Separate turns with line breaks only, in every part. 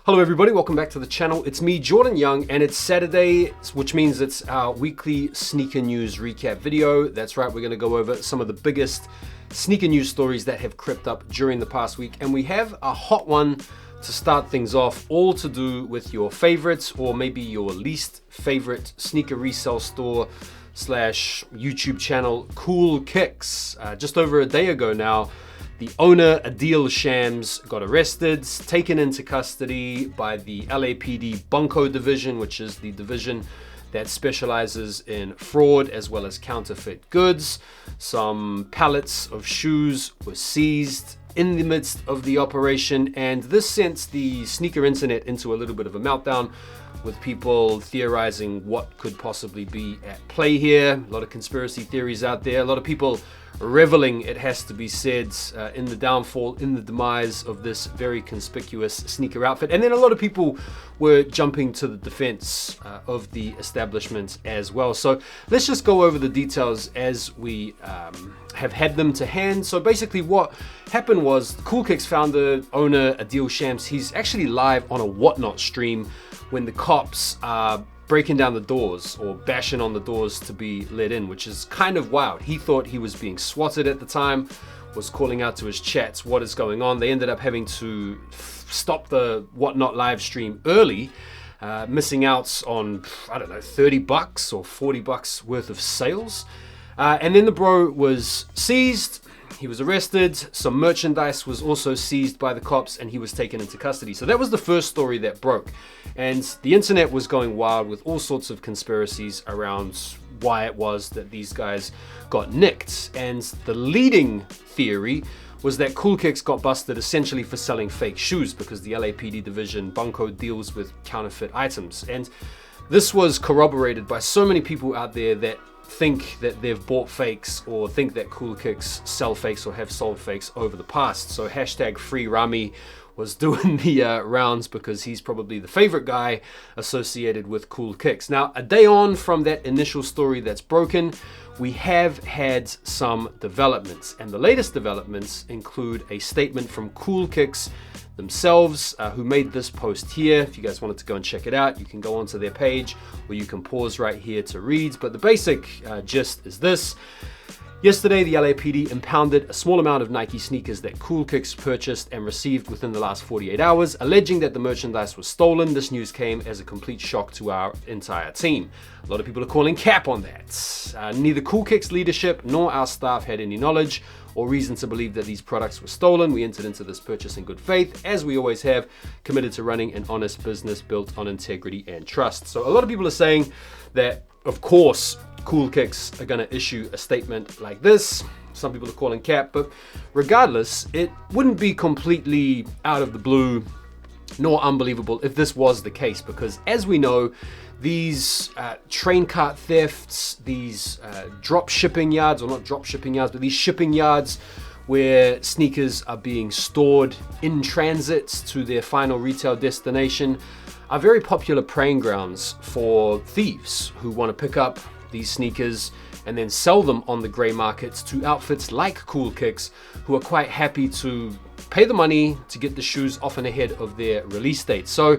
Hello everybody, welcome back to the channel. It's me, Jordan Young, and it's Saturday, which means it's our weekly sneaker news recap video. That's right, we're gonna go over some of the biggest sneaker news stories that have crept up during the past week. And we have a hot one to start things off, all to do with your favorites or maybe your least favorite sneaker resale store slash YouTube channel, Cool Kicks. Just over a day ago now, the owner, Adil Shams, got arrested, taken into custody by the LAPD Bunko division, which is the division that specializes in fraud as well as counterfeit goods. Some pallets of shoes were seized in the midst of the operation, and this sent the sneaker internet into a little bit of a meltdown, with people theorizing what could possibly be at play here. A lot of conspiracy theories out there, a lot of people reveling, it has to be said, in the downfall, in the demise of this very conspicuous sneaker outfit. And then a lot of people were jumping to the defense of the establishment as well. So let's just go over the details as we have had them to hand. So basically what happened was Cool Kicks founder, owner Adil Shams, he's actually live on a Whatnot stream when the cops are breaking down the doors or bashing on the doors to be let in, which is kind of wild. He thought he was being swatted at the time, was calling out to his chats, what is going on? They ended up having to stop the Whatnot live stream early, missing out on, I don't know, $30 or $40 worth of sales. And then the bro was seized. He was arrested, some merchandise was also seized by the cops, and he was taken into custody. So that was the first story that broke. And the internet was going wild with all sorts of conspiracies around why it was that these guys got nicked. And the leading theory was that Cool Kicks got busted essentially for selling fake shoes, because the LAPD division, Bunko, deals with counterfeit items. And this was corroborated by so many people out there that think that they've bought fakes or think that Cool Kicks sell fakes or have sold fakes over the past. So hashtag Free Rami was doing the rounds because he's probably the favorite guy associated with Cool Kicks. Now, a day on from that initial story that's broken, we have had some developments, and the latest developments include a statement from Cool Kicks themselves, who made this post here. If you guys wanted to go and check it out, you can go onto their page, or you can pause right here to read. But the basic gist is this. Yesterday, the LAPD impounded a small amount of Nike sneakers that Cool Kicks purchased and received within the last 48 hours, alleging that the merchandise was stolen. This news came as a complete shock to our entire team. A lot of people are calling cap on that. Neither Cool Kicks leadership nor our staff had any knowledge or reason to believe that these products were stolen. We entered into this purchase in good faith, as we always have, committed to running an honest business built on integrity and trust. So a lot of people are saying that, of course, Cool Kicks are gonna issue a statement like this. Some people are calling cap, but regardless, it wouldn't be completely out of the blue nor unbelievable if this was the case, because as we know, these train cart thefts, these drop shipping yards, or not drop shipping yards, but these shipping yards where sneakers are being stored in transit to their final retail destination, are very popular preying grounds for thieves who want to pick up these sneakers and then sell them on the gray markets to outfits like Cool Kicks, who are quite happy to pay the money to get the shoes often ahead of their release date. So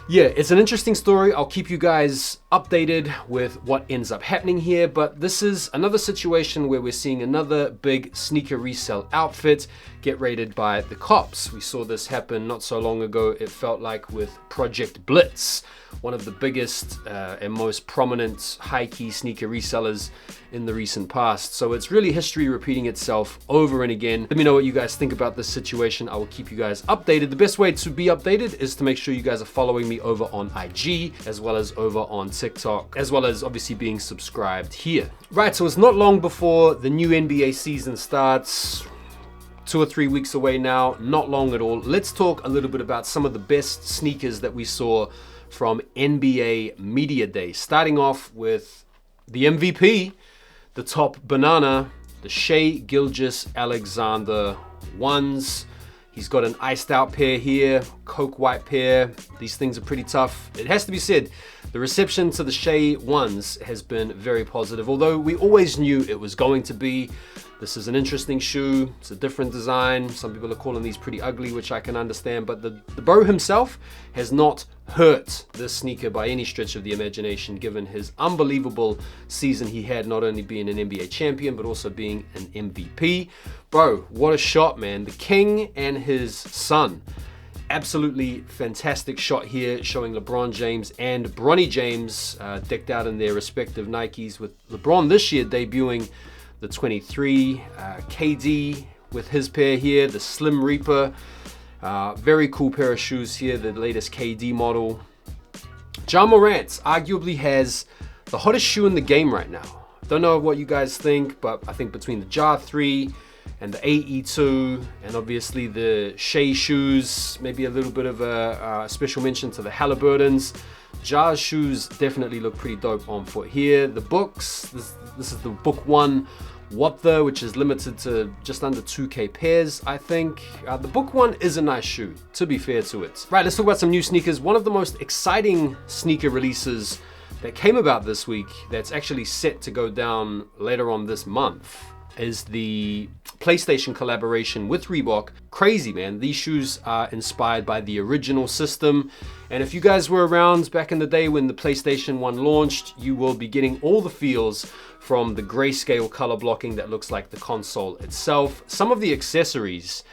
yeah, it's an interesting story. I'll keep you guys updated with what ends up happening here, but this is another situation where we're seeing another big sneaker resale outfit get raided by the cops. We saw this happen not so long ago, it felt like, with Project Blitz, one of the biggest and most prominent high-key sneaker resellers in the recent past. So it's really history repeating itself over and again. Let me know what you guys think about this situation. I will keep you guys updated. The best way to be updated is to make sure you guys are following me over on IG, as well as over on TikTok, as well as obviously being subscribed here. Right, so it's not long before the new NBA season starts. 2 or 3 weeks away now, not long at all. Let's talk a little bit about some of the best sneakers that we saw from NBA Media Day. Starting off with the MVP, the top banana, the Shai Gilgeous-Alexander ones. He's got an iced out pair here, coke white pair. These things are pretty tough. It has to be said, the reception to the Shea ones has been very positive, although we always knew it was going to be. This is an interesting shoe. It's a different design. Some people are calling these pretty ugly, which I can understand, but the bro himself has not hurt this sneaker by any stretch of the imagination, given his unbelievable season he had, not only being an NBA champion, but also being an MVP. Bro, what a shot, man. The king and his son. Absolutely fantastic shot here, showing LeBron James and Bronny James decked out in their respective Nikes, with LeBron this year debuting the 23, KD with his pair here, the Slim Reaper. Very cool pair of shoes here, the latest KD model. Ja Morant arguably has the hottest shoe in the game right now. Don't know what you guys think, but I think between the Ja 3 and the AE2, and obviously the Shea shoes, maybe a little bit of a special mention to the Halliburtons. Ja's shoes definitely look pretty dope on foot here. The books, this is the Book 1 Wapta, which is limited to just under 2K pairs, I think. The Book 1 is a nice shoe, to be fair to it. Right, let's talk about some new sneakers. One of the most exciting sneaker releases that came about this week, that's actually set to go down later on this month, is the PlayStation collaboration with Reebok. Crazy, man. These shoes are inspired by the original system. And if you guys were around back in the day when the PlayStation 1 launched, you will be getting all the feels from the grayscale color blocking that looks like the console itself. Some of the accessories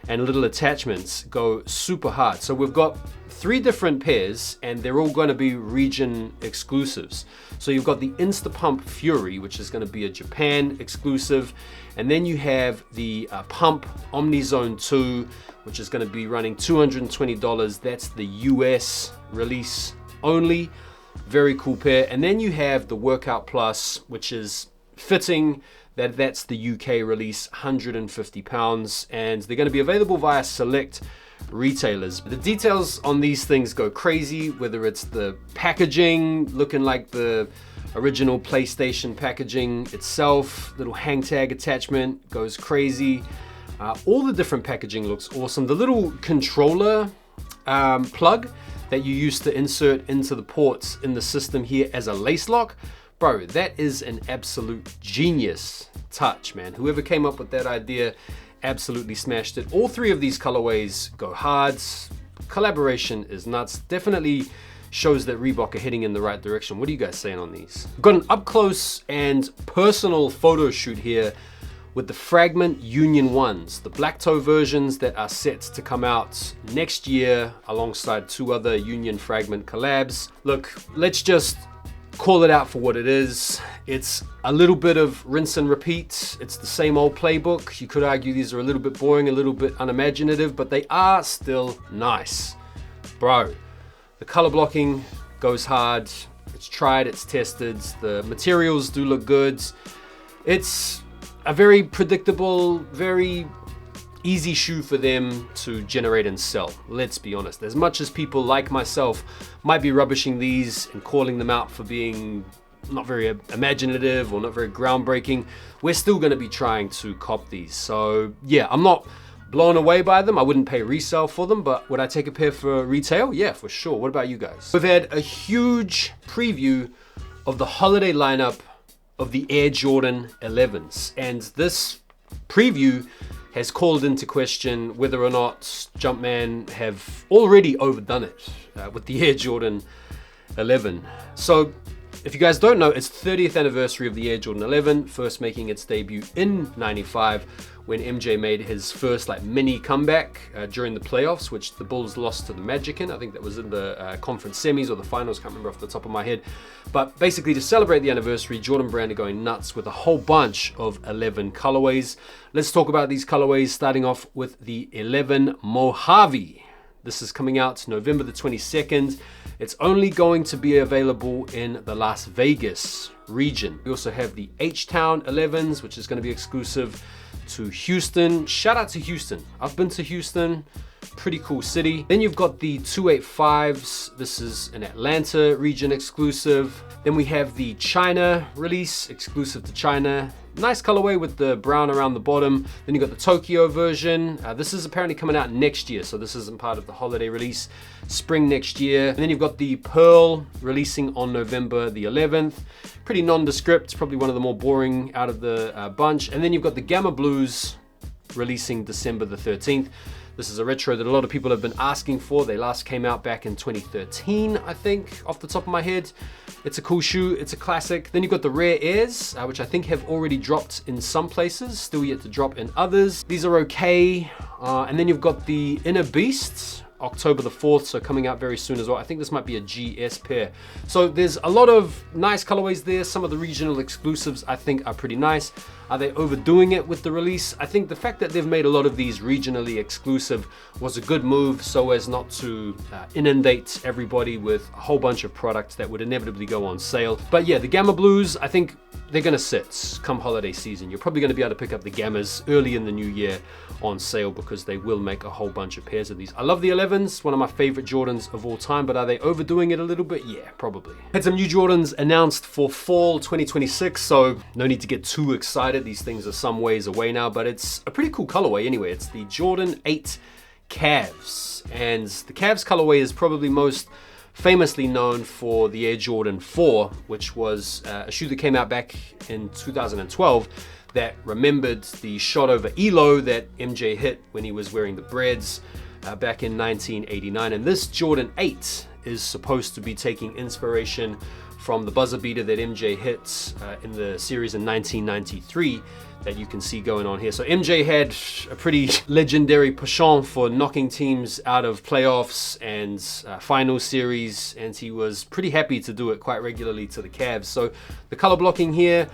and little attachments go super hard. So we've got 3 different pairs, and they're all going to be region exclusives. So you've got the Instapump Fury, which is going to be a Japan exclusive, and then you have the Pump Omnizone 2, which is going to be running $220. That's the US release only. Very cool pair. And then you have the Workout Plus, which is fitting. That's the UK release, £150, and they're going to be available via select retailers. The details on these things go crazy, whether it's the packaging looking like the original PlayStation packaging itself, little hang tag attachment goes crazy. All the different packaging looks awesome. The little controller plug that you used to insert into the ports in the system here as a lace lock, bro, that is an absolute genius touch, man. Whoever came up with that idea absolutely smashed it. All 3 of these colorways go hard. Collaboration is nuts. Definitely shows that Reebok are heading in the right direction. What are you guys saying on these? We've got an up close and personal photo shoot here with the Fragment Union 1s, the black toe versions that are set to come out next year alongside 2 other Union Fragment collabs. Look, let's just call it out for what it is. It's a little bit of rinse and repeat. It's the same old playbook. You could argue these are a little bit boring, a little bit unimaginative, but they are still nice. Bro, the color blocking goes hard. It's tried, it's tested. The materials do look good. It's a very predictable, very easy shoe for them to generate and sell. Let's be honest. As much as people like myself might be rubbishing these and calling them out for being not very imaginative or not very groundbreaking, we're still going to be trying to cop these. So yeah, I'm not blown away by them. I wouldn't pay resale for them, but would I take a pair for retail? Yeah, for sure. What about you guys? We've had a huge preview of the holiday lineup of the Air Jordan 11s, and this preview has called into question whether or not Jumpman have already overdone it with the Air Jordan 11. So if you guys don't know, it's 30th anniversary of the Air Jordan 11, first making its debut in '95 when MJ made his first mini comeback during the playoffs, which the Bulls lost to the Magic in. I think that was in the conference semis or the finals, can't remember off the top of my head. But basically, to celebrate the anniversary, Jordan Brand are going nuts with a whole bunch of 11 colorways. Let's talk about these colorways, starting off with the 11 Mojave. This is coming out November the 22nd. It's only going to be available in the Las Vegas region. We also have the H-Town 11s, which is going to be exclusive to Houston. Shout out to Houston. I've been to Houston. Pretty cool city. Then you've got the 285s. This is an Atlanta region exclusive. Then we have the China release, exclusive to China. Nice colorway with the brown around the bottom. Then you got the Tokyo version. This is apparently coming out next year, so this isn't part of the holiday release. Spring next year. And then you've got the Pearl releasing on November the 11th. Pretty nondescript, probably one of the more boring out of the bunch. And then you've got the Gamma Blues releasing December the 13th. This is a retro that a lot of people have been asking for. They last came out back in 2013, I think, off the top of my head. It's a cool shoe, it's a classic. Then you've got the Rare Airs, which I think have already dropped in some places, still yet to drop in others. These are okay. And then you've got the Inner Beasts, October the 4th, so coming out very soon as well. I think this might be a GS pair. So there's a lot of nice colorways there. Some of the regional exclusives I think are pretty nice. Are they overdoing it with the release? I think the fact that they've made a lot of these regionally exclusive was a good move so as not to inundate everybody with a whole bunch of products that would inevitably go on sale. But yeah, the Gamma Blues, I think they're gonna sit come holiday season. You're probably gonna be able to pick up the Gammas early in the new year on sale because they will make a whole bunch of pairs of these. I love the 11s, one of my favorite Jordans of all time, but are they overdoing it a little bit? Yeah, probably. Had some new Jordans announced for fall 2026, so no need to get too excited. These things are some ways away now, but it's a pretty cool colorway anyway. It's the Jordan 8 Cavs, and the Cavs colorway is probably most famously known for the Air Jordan 4, which was a shoe that came out back in 2012 that remembered the shot over Elo that MJ hit when he was wearing the Breads back in 1989. And this Jordan 8 is supposed to be taking inspiration from the buzzer beater that MJ hit in the series in 1993 that you can see going on here. So MJ had a pretty legendary penchant for knocking teams out of playoffs and final series, and he was pretty happy to do it quite regularly to the Cavs. So the color blocking here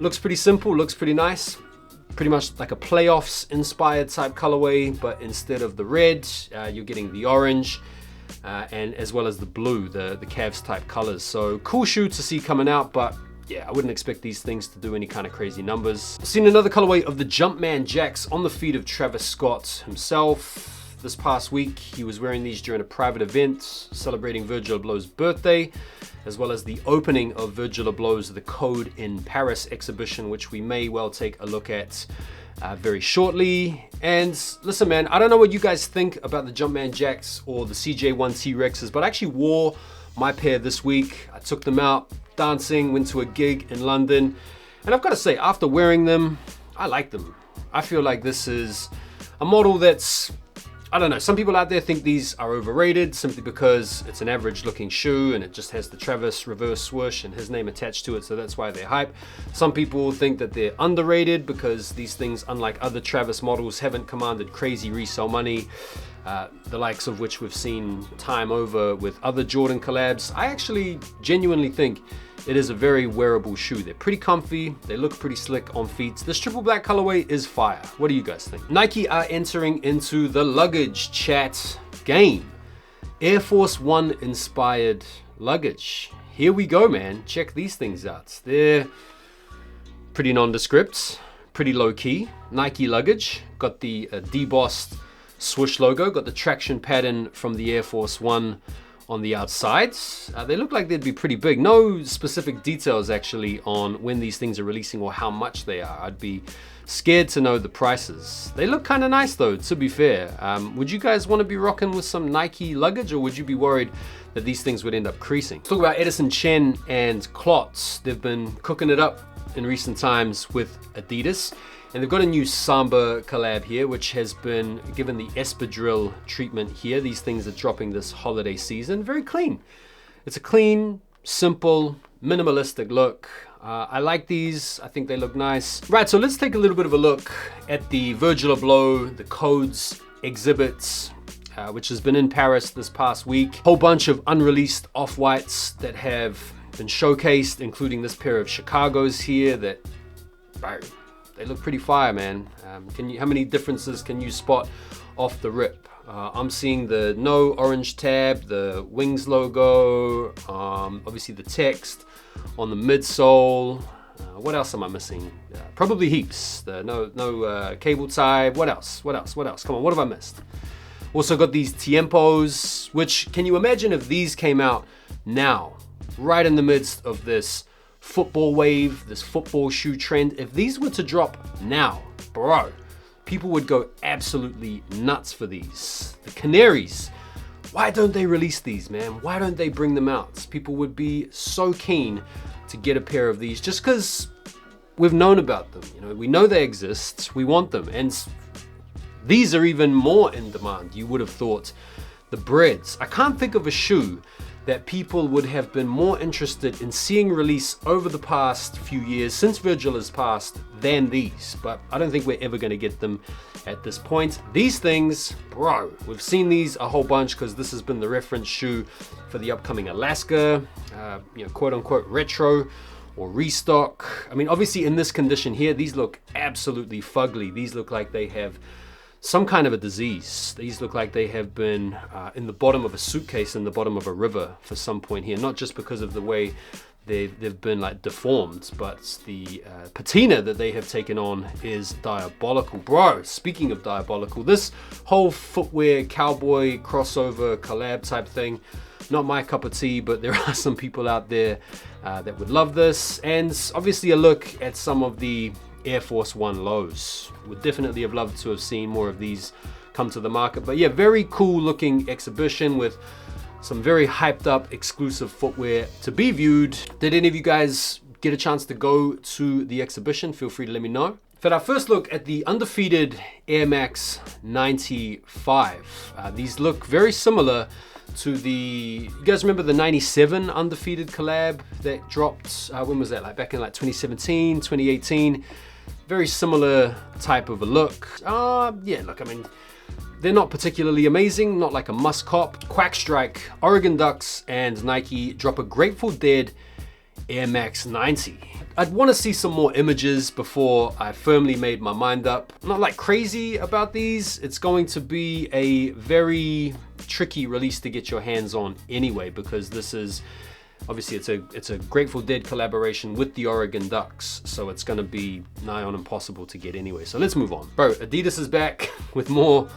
looks pretty simple, looks pretty nice. Pretty much like a playoffs inspired type colorway, but instead of the red, you're getting the orange. And as well as the blue, the Cavs type colors. So cool shoe to see coming out, but yeah, I wouldn't expect these things to do any kind of crazy numbers. I've seen another colorway of the Jumpman Jacks on the feet of Travis Scott himself. This past week, he was wearing these during a private event celebrating Virgil Abloh's birthday, as well as the opening of Virgil Abloh's The Code in Paris exhibition, which we may well take a look at very shortly. And listen, man, I don't know what you guys think about the Jumpman Jacks or the CJ1 T-Rexes, but I actually wore my pair this week. I took them out dancing, went to a gig in London, and I've got to say, after wearing them, I like them. I feel like this is a model that's, I don't know, some people out there think these are overrated simply because it's an average looking shoe and it just has the Travis reverse swoosh and his name attached to it, so that's why they're hype. Some people think that they're underrated because these things, unlike other Travis models, haven't commanded crazy resale money, the likes of which we've seen time over with other Jordan collabs. I actually genuinely think it is a very wearable shoe. They're pretty comfy, they look pretty slick on feet. This triple black colorway is fire. What do you guys think? Nike are entering into the luggage chat game. Air Force One inspired luggage. Here we go, man. Check these things out. They're pretty nondescript, pretty low key. Nike luggage. Got the debossed swoosh logo, got the traction pattern from the Air Force One on the outside. They look like they'd be pretty big. No specific details actually on when these things are releasing or how much they are. I'd be scared to know the prices. They look kind of nice though, to be fair. Would you guys want to be rocking with some Nike luggage, or would you be worried that these things would end up creasing? Let's talk about Edison Chen and Klotz. They've been cooking it up in recent times with Adidas. And they've got a new Samba collab here, which has been given the espadrille treatment here. These things are dropping this holiday season. Very clean. It's a clean, simple, minimalistic look. I like these. I think they look nice. Right, so let's take a little bit of a look at the Virgil Abloh, the Codes exhibits, which has been in Paris this past week. Whole bunch of unreleased off-whites that have been showcased, including this pair of Chicago's here that, they look pretty fire, man. How many differences can you spot off the rip? I'm seeing the no orange tab, the Wings logo, obviously the text on the midsole. What else am I missing? Probably heaps. The no cable tie. What else? Come on, what have I missed? Also got these Tiempos, which, can you imagine if these came out now, right in the midst of this football wave, this football shoe trend? If these were to drop now, bro, people would go absolutely nuts for these. The Canaries, why don't they release these, man? Why don't they bring them out? People would be so keen to get a pair of these just because we've known about them. You know, we know they exist, we want them, and these are even more in demand, you would have thought. The Breads. I can't think of a shoe that people would have been more interested in seeing release over the past few years, since Virgil has passed, than these. But I don't think we're ever going to get them at this point. These things, bro, we've seen these a whole bunch because this has been the reference shoe for the upcoming Alaska, quote unquote retro or restock. I mean, obviously in this condition here, these look absolutely fugly. These look like they have some kind of a disease. These look like they have been in the bottom of a suitcase in the bottom of a river for some point here, not just because of the way they've been like deformed, but the patina that they have taken on is diabolical. Bro, speaking of diabolical, this whole footwear cowboy crossover collab type thing, not my cup of tea, but there are some people out there that would love this. And obviously a look at some of the Air Force One lows. Would definitely have loved to have seen more of these come to the market. But yeah, very cool looking exhibition with some very hyped up exclusive footwear to be viewed. Did any of you guys get a chance to go to the exhibition? Feel free to let me know. For our first look at the undefeated Air Max 95. These look very similar to the, you guys remember the 97 undefeated collab that dropped, when was that, like back in like 2017, 2018? Very similar type of a look. Yeah, look, I mean, they're not particularly amazing, not like a must cop. Quackstrike, Oregon Ducks, and Nike drop a Grateful Dead Air Max 90. I'd want to see some more images before I firmly made my mind up. I'm not like crazy about these. It's going to be a very tricky release to get your hands on anyway, because this is obviously it's a Grateful Dead collaboration with the Oregon Ducks, so it's going to be nigh on impossible to get anyway. So let's move on. Bro, Adidas is back with more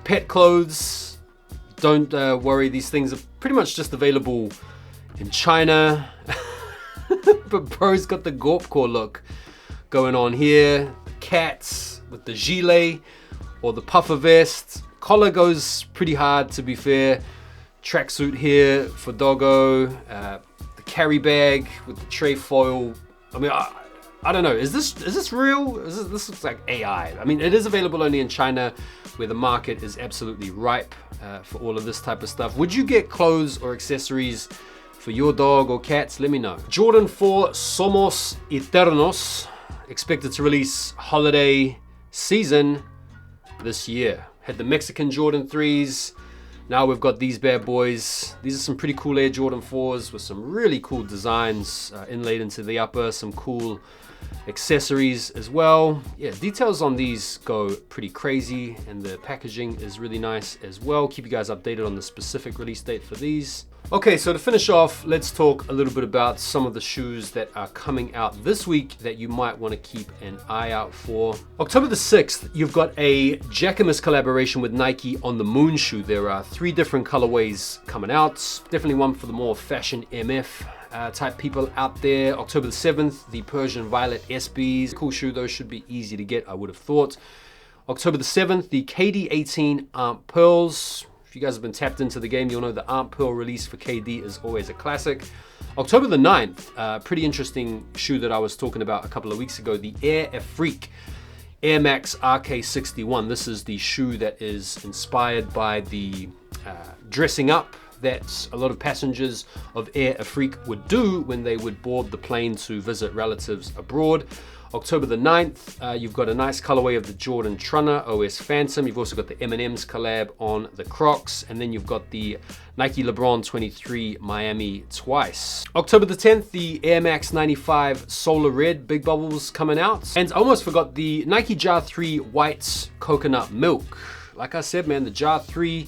pet clothes. Don't worry, these things are pretty much just available in China. But bro's got the Gorpcore look going on here. The cats with the gilet or the puffer vest. Collar goes pretty hard, to be fair. Tracksuit here for Doggo. The carry bag with the tray foil. I mean, I don't know. Is this real? This looks like AI. I mean, it is available only in China, where the market is absolutely ripe for all of this type of stuff. Would you get clothes or accessories for your dog or cats? Let me know. Jordan 4 Somos Eternos, expected to release holiday season this year. Had the Mexican Jordan 3s. Now we've got these bad boys. These are some pretty cool Air Jordan 4s with some really cool designs inlaid into the upper, some cool accessories as well. Yeah, details on these go pretty crazy, and the packaging is really nice as well. Keep you guys updated on the specific release date for these. Okay, so to finish off, let's talk a little bit about some of the shoes that are coming out this week that you might want to keep an eye out for. October the 6th, you've got a Jacquemus collaboration with Nike on the Moon shoe. There are 3 different colorways coming out. Definitely one for the more fashion MF type people out there. October the 7th, the Persian Violet SBs. Cool shoe, those should be easy to get, I would have thought. October the 7th, the KD18 Arm Pearls. If you guys have been tapped into the game, you'll know the Arm Pearl release for KD is always a classic. October the 9th, pretty interesting shoe that I was talking about a couple of weeks ago, the Air Afrique Air Max RK61. This is the shoe that is inspired by the dressing up that a lot of passengers of Air Afrique would do when they would board the plane to visit relatives abroad. October the 9th, you've got a nice colorway of the Jordan Trunner OS Phantom. You've also got the M&M's collab on the Crocs, and then you've got the Nike LeBron 23 Miami Twice. October the 10th, the Air Max 95 Solar Red Big Bubbles coming out. And I almost forgot the Nike Jar 3 White Coconut Milk. Like I said, man, the Jar 3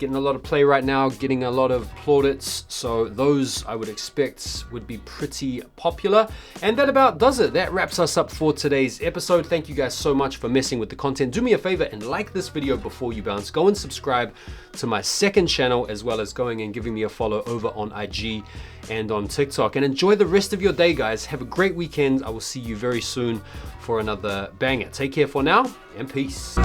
getting a lot of play right now, getting a lot of plaudits, so those I would expect would be pretty popular. And that about does it. That wraps us up for today's episode. Thank you guys so much for messing with the content. Do me a favor and like this video before you bounce. Go and subscribe to my second channel, as well as going and giving me a follow over on IG and on TikTok. And enjoy the rest of your day, guys. Have a great weekend. I will see you very soon for another banger. Take care for now, and peace.